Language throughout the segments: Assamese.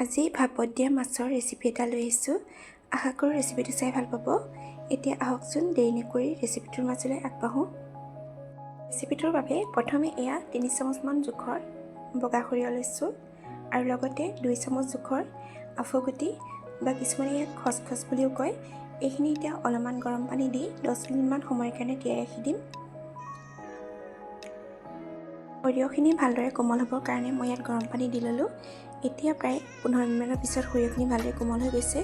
আজি ভাপত দিয়া মাছৰ ৰেচিপি এটা লৈ আহিছোঁ। আশা কৰোঁ ৰেচিপিটো চাই ভাল পাব। এতিয়া আহকচোন দেৰি নকৰি ৰেচিপিটোৰ মাজলৈ আগবাঢ়োঁ। ৰেচিপিটোৰ বাবে প্ৰথমে এয়া 3 চামুচমান জোখৰ বগা সৰিয়হ লৈছোঁ আৰু লগতে 2 চামুচ জোখৰ আফুগুটি বা কিছুমানে ইয়াক খচখচ বুলিও কয়। এইখিনি এতিয়া অলপমান গৰম পানী দি 10 মিনিটমান সময়ৰ কাৰণে তিয়াই ৰাখি দিম। সৰিয়হখিনি ভালদৰে কোমল হ'বৰ কাৰণে মই ইয়াত গৰম পানী দি ল'লোঁ। এতিয়া প্ৰায় 15 মিনিটমানৰ পিছত সৰিয়হখিনি ভালদৰে কোমল হৈ গৈছে।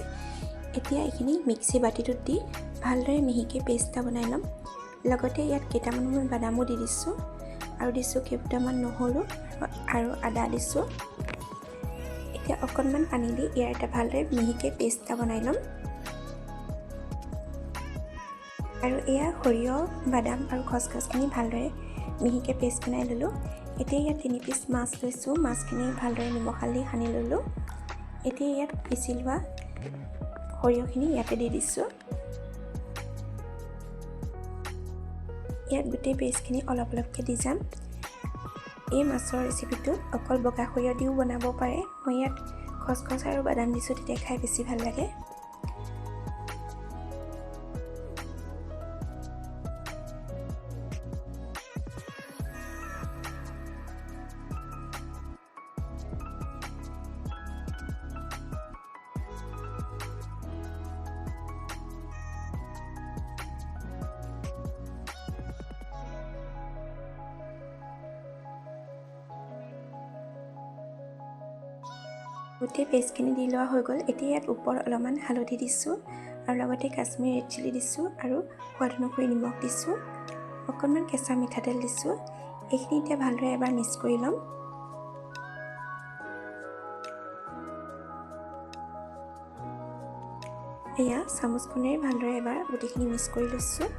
এতিয়া এইখিনি মিক্সি বাতিটোত দি ভালদৰে মিহিকৈ পেষ্ট এটা বনাই ল'ম। লগতে ইয়াত কেইটামান মই বাদামো দি দিছোঁ আৰু দিছোঁ কেইটামান নহৰু আৰু আদা দিছোঁ। এতিয়া অকণমান পানী দি ইয়াৰ এটা ভালদৰে মিহিকৈ পেষ্ট এটা বনাই ল'ম। আৰু এয়া সৰিয়হ, বাদাম আৰু খচখচখিনি ভালদৰে মিহিকৈ পেষ্ট বনাই ল'লোঁ। এতিয়া ইয়াত 3 পিচ মাছ লৈছোঁ। মাছখিনি ভালদৰে নিমখ হালধি সানি ল'লোঁ। এতিয়া ইয়াত পিচি লোৱা সৰিয়হখিনি ইয়াতে দি দিছোঁ। ইয়াত গোটেই পেষ্টখিনি অলপ অলপকৈ দি যাম। এই মাছৰ ৰেচিপিটো অকল বগা সৰিয়হ দিও বনাব পাৰে। মই ইয়াত খচখচ আৰু বাদাম দিছোঁ, তেতিয়া খাই বেছি ভাল লাগে। গোটেই পেষ্টখিনি দি লোৱা হৈ গ'ল। এতিয়া ইয়াত ওপৰত অলপমান হালধি দিছোঁ আৰু লগতে কাশ্মীৰী ৰেড চিলি দিছোঁ আৰু সোৱাদ অনুসৰি নিমখ দিছোঁ। অকণমান কেঁচা মিঠাতেল দিছোঁ। এইখিনি এতিয়া ভালদৰে এবাৰ মিক্স কৰি ল'ম। এয়া চামুচখনেৰে ভালদৰে এবাৰ গোটেইখিনি মিক্স কৰি লৈছোঁ।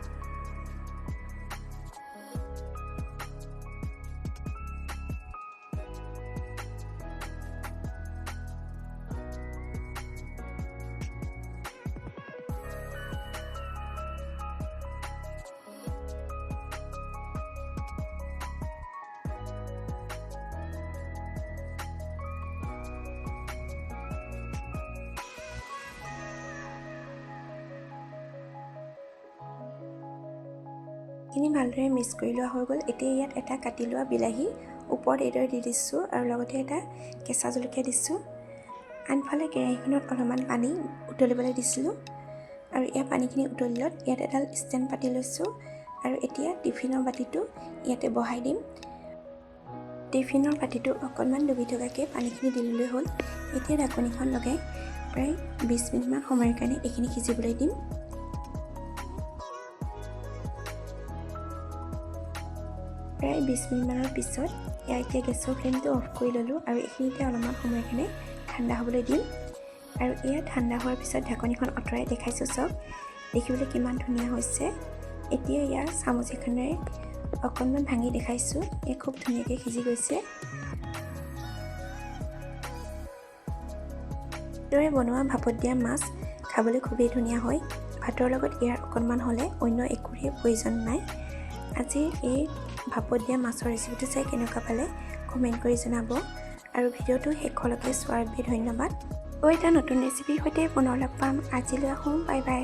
এইখিনি ভালদৰে মিক্স কৰি লোৱা হৈ গ'ল। এতিয়া ইয়াত এটা কাটি লোৱা বিলাহী ওপৰত এইদৰে দি দিছোঁ আৰু লগতে এটা কেঁচা জলকীয়া দিছোঁ। আনফালে কেৰাহীখনত অলপমান পানী উতলিবলৈ দিছিলোঁ আৰু ইয়াৰ পানীখিনি উতলিলত ইয়াত এডাল ষ্টেণ্ড পাতি লৈছোঁ আৰু এতিয়া টিফিনৰ বাতিটো ইয়াতে বহাই দিম। টিফিনৰ বাতিটো অকণমান ডুবি থকাকৈ পানীখিনি দি ল'লেই হ'ল। এতিয়া ঢাকনিখন লগাই প্ৰায় 20 মিনিটমান সময়ৰ কাৰণে এইখিনি সিজিবলৈ দিম। প্ৰায় 20 মিনিটমানৰ পিছত ইয়াৰ এতিয়া গেছৰ ফ্লেমটো অফ কৰি ল'লোঁ আৰু এইখিনি এতিয়া অলপমান সময়ৰ কাৰণে ঠাণ্ডা হ'বলৈ দিম। আৰু এয়া ঠাণ্ডা হোৱাৰ পিছত ঢাকনিখন আঁতৰাই দেখাইছোঁ, চাওক দেখিবলৈ কিমান ধুনীয়া হৈছে। এতিয়া ইয়াৰ চামুচ এখনেৰে অকণমান ভাঙি দেখাইছোঁ। এয়া খুব ধুনীয়াকৈ সিজি গৈছে। এইদৰে বনোৱা ভাপত দিয়া মাছ খাবলৈ খুবেই ধুনীয়া হয়। ভাতৰ লগত ইয়াৰ অকণমান হ'লে অন্য একোৰে প্ৰয়োজন নাই। আজিৰ এই ভাপত দিয়া মাছৰ ৰেচিপিটো চাই কেনেকুৱা পালে কমেণ্ট কৰি জনাব আৰু ভিডিঅ'টো শেষলৈকে চোৱাৰ বাবে ধন্যবাদ। আৰু এটা নতুন ৰেচিপিৰ সৈতে পুনৰ লগ পাম। আজিলৈ আহোঁ, বাই বাই।